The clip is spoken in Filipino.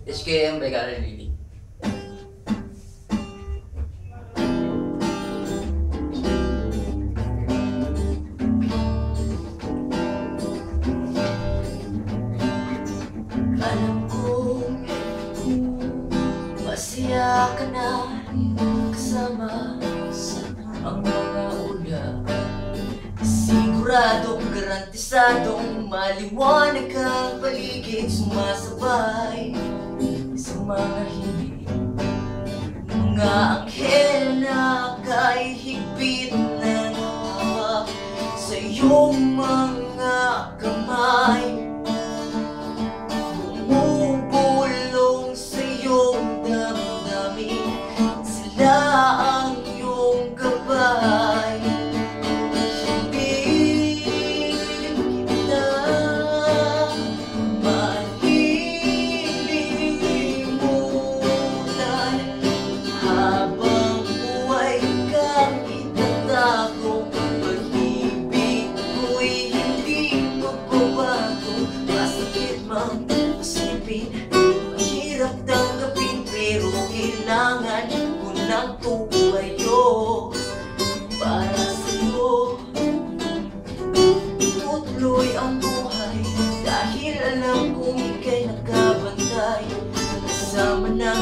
HKM by Karen Lily. Alam ko masaya ka na kasama ang mga ulap. Siguradong garantisadong maliwanag ang paligid, sumasabay sa mga hiling. Mga anghel na kay higpit ng hawak sa iyong mga kamay, bumubulong sa iyong damdamin. Sila ang iyong gabay. Mahirap tanggapin pero kailangan ko nang tumayo para sa'yo. Tutuloy ang buhay dahil alam kong ika'y nakabantay kasama ng